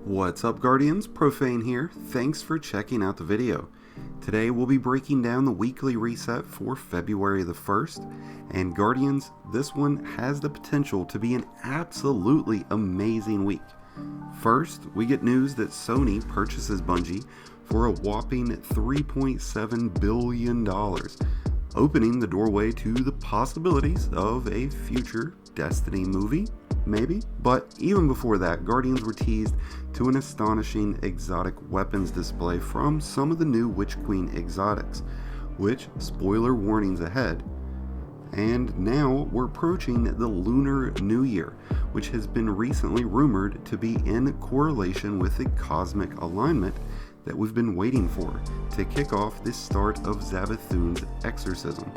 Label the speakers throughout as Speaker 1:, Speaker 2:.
Speaker 1: What's up, Guardians? Profane here. Thanks for checking out the video. Today we'll be breaking down the weekly reset for February the 1st, and Guardians, this one has the potential to be an absolutely amazing week. First, we get news that Sony purchases Bungie for a whopping $3.7 billion, opening the doorway to the possibilities of a future Destiny movie, maybe? But even before that, Guardians were teased to an astonishing exotic weapons display from some of the new Witch Queen exotics, which, spoiler warnings ahead. And now we're approaching the Lunar New Year, which has been recently rumored to be in correlation with the cosmic alignment that we've been waiting for to kick off the start of Zabathoon's Exorcism.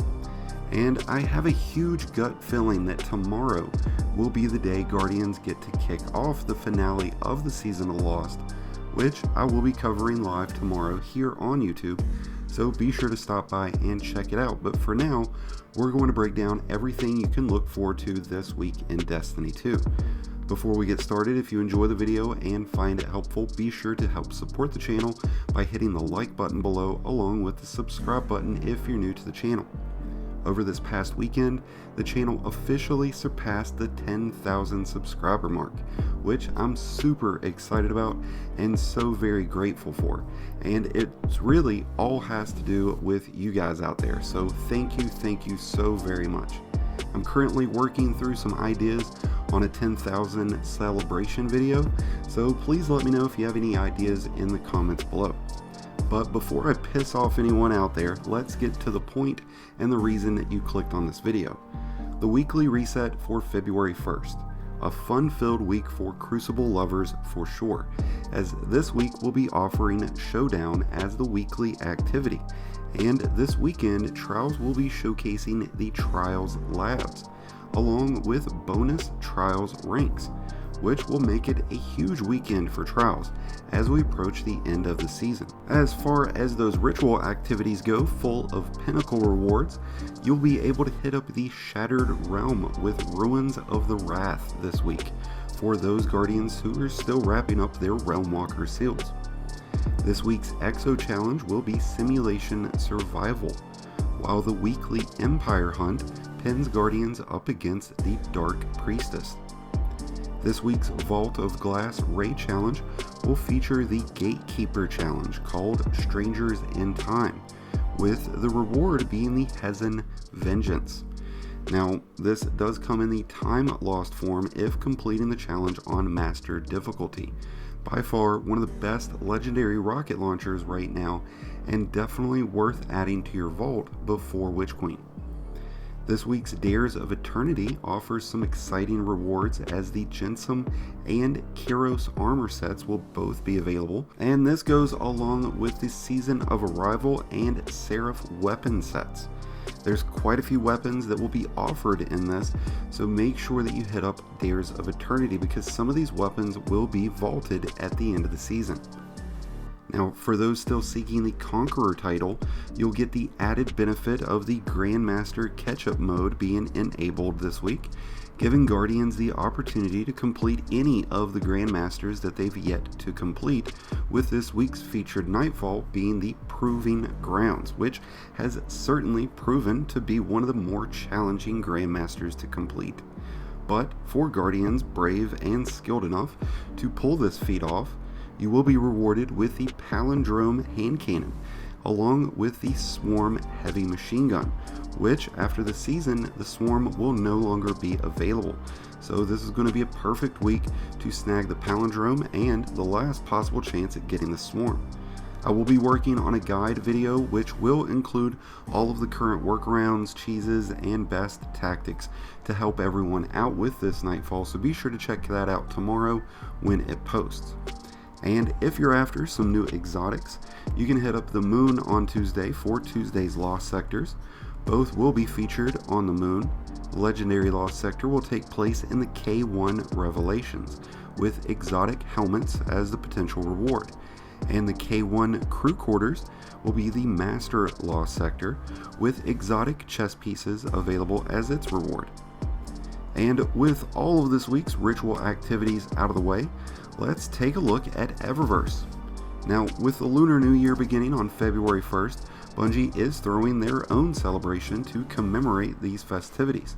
Speaker 1: And I have a huge gut feeling that tomorrow will be the day Guardians get to kick off the finale of the season of Lost, which I will be covering live tomorrow here on YouTube, so be sure to stop by and check it out. But for now, we're going to break down everything you can look forward to this week in Destiny 2. Before we get started, if you enjoy the video and find it helpful, be sure to help support the channel by hitting the like button below along with the subscribe button if you're new to the channel. Over this past weekend, the channel officially surpassed the 10,000 subscriber mark, which I'm super excited about and so very grateful for. And it really all has to do with you guys out there, so thank you so very much. I'm currently working through some ideas on a 10,000 celebration video, so please let me know if you have any ideas in the comments below. But before I piss off anyone out there, let's get to the point and the reason that you clicked on this video. The weekly reset for February 1st. A fun-filled week for Crucible lovers for sure, as this week will be offering Showdown as the weekly activity. And this weekend, Trials will be showcasing the Trials Labs, along with bonus Trials ranks, which will make it a huge weekend for Trials as we approach the end of the season. As far as those ritual activities go, full of pinnacle rewards, you'll be able to hit up the Shattered Realm with Ruins of the Wrath this week for those Guardians who are still wrapping up their Realmwalker seals. This week's Exo Challenge will be Simulation Survival, while the weekly Empire Hunt pins Guardians up against the Dark Priestess. This week's Vault of Glass Raid Challenge will feature the Gatekeeper Challenge called Strangers in Time, with the reward being the Hezen Vengeance. Now, this does come in the time lost form if completing the challenge on Master difficulty. By far one of the best legendary rocket launchers right now, and definitely worth adding to your vault before Witch Queen. This week's Dares of Eternity offers some exciting rewards as the Jensum and Kyros armor sets will both be available, and this goes along with the Season of Arrival and Seraph weapon sets. There's quite a few weapons that will be offered in this, so make sure that you hit up Dares of Eternity because some of these weapons will be vaulted at the end of the season. Now, for those still seeking the Conqueror title, you'll get the added benefit of the Grandmaster Catch-Up mode being enabled this week, giving Guardians the opportunity to complete any of the Grandmasters that they've yet to complete, with this week's featured Nightfall being the Proving Grounds, which has certainly proven to be one of the more challenging Grandmasters to complete. But for Guardians brave and skilled enough to pull this feat off, you will be rewarded with the Palindrome Hand Cannon, along with the Swarm Heavy Machine Gun, which after the season, the Swarm will no longer be available. So this is going to be a perfect week to snag the Palindrome and the last possible chance at getting the Swarm. I will be working on a guide video which will include all of the current workarounds, cheeses, and best tactics to help everyone out with this Nightfall, so be sure to check that out tomorrow when it posts. And if you're after some new exotics, you can hit up the Moon on Tuesday for Tuesday's Lost Sectors. Both will be featured on the Moon. Legendary Lost Sector will take place in the K1 Revelations, with exotic helmets as the potential reward. And the K1 Crew Quarters will be the Master Lost Sector, with exotic chess pieces available as its reward. And with all of this week's ritual activities out of the way, let's take a look at Eververse. Now, with the Lunar New Year beginning on February 1st, Bungie is throwing their own celebration to commemorate these festivities.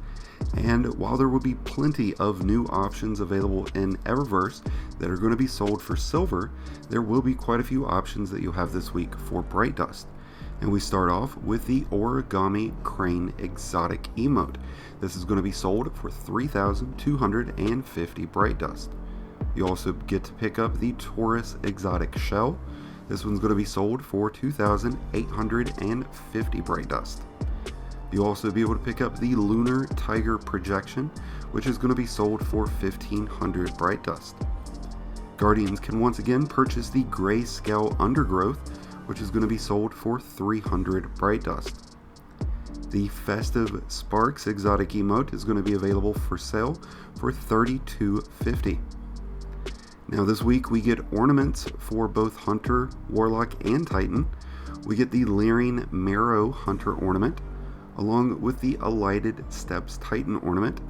Speaker 1: And while there will be plenty of new options available in Eververse that are going to be sold for silver, there will be quite a few options that you'll have this week for Bright Dust. And we start off with the Origami Crane Exotic emote. This is going to be sold for 3,250 Bright Dust. You also get to pick up the Taurus Exotic Shell. This one's going to be sold for 2,850 Bright Dust. You'll also be able to pick up the Lunar Tiger Projection, which is going to be sold for 1,500 Bright Dust. Guardians can once again purchase the Grayscale Undergrowth, which is going to be sold for 300 Bright Dust. The Festive Sparks Exotic emote is going to be available for sale for 3,250. Now this week we get ornaments for both Hunter, Warlock, and Titan. We get the Leering Marrow Hunter ornament, along with the Alighted Steps Titan ornament,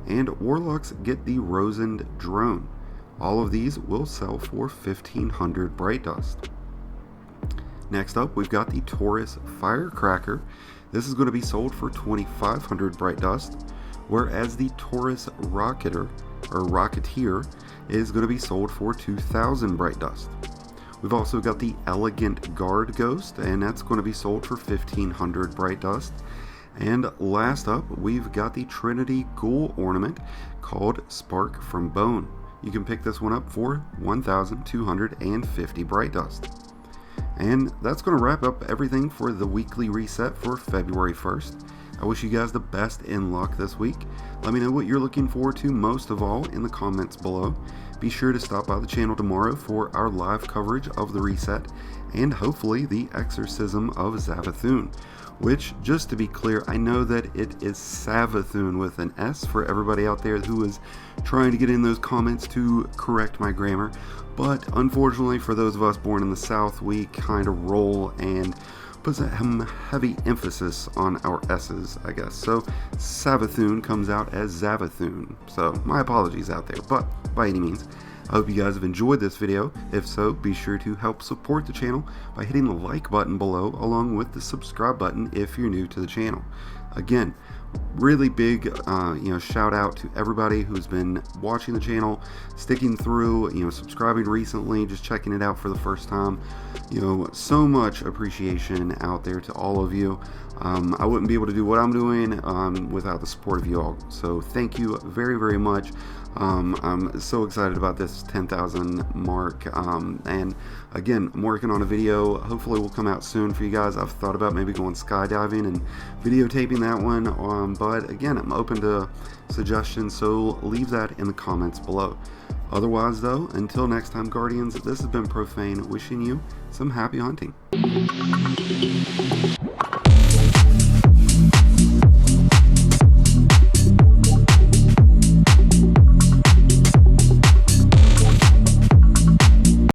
Speaker 1: and Warlocks get the Rosend Drone. All of these will sell for 1,500 Bright Dust. Next up, we've got the Taurus Firecracker. This is going to be sold for 2,500 Bright Dust, whereas the Taurus Rocketeer is going to be sold for 2,000 Bright Dust. We've also got the Elegant Guard Ghost, and that's going to be sold for 1,500 Bright Dust. And last up, we've got the Trinity Ghoul ornament called Spark from Bone. You can pick this one up for 1,250 Bright Dust. And that's going to wrap up everything for the weekly reset for February 1st. I wish you guys the best in luck this week. Let me know what you're looking forward to most of all in the comments below. Be sure to stop by the channel tomorrow for our live coverage of the reset and hopefully the Exorcism of Savathun, which, just to be clear, I know that it is Savathun with an S for everybody out there who is trying to get in those comments to correct my grammar, but unfortunately for those of us born in the South, we kind of roll and put some heavy emphasis on our S's, I guess. So Savathun comes out as Zavathun. So my apologies out there, but by any means, I hope you guys have enjoyed this video. If so, be sure to help support the channel by hitting the like button below, along with the subscribe button if you're new to the channel. Again, really big shout out to everybody who's been watching the channel, sticking through, subscribing recently, just checking it out for the first time. So much appreciation out there to all of you. I wouldn't be able to do what I'm doing without the support of you all, so thank you very, very much. I'm so excited about this 10,000 mark, and again, I'm working on a video. Hopefully will come out soon for you guys. I've thought about maybe going skydiving and videotaping that one, but again, I'm open to suggestions, so leave that in the comments below. Otherwise though, until next time, Guardians, this has been Profane, wishing you some happy hunting.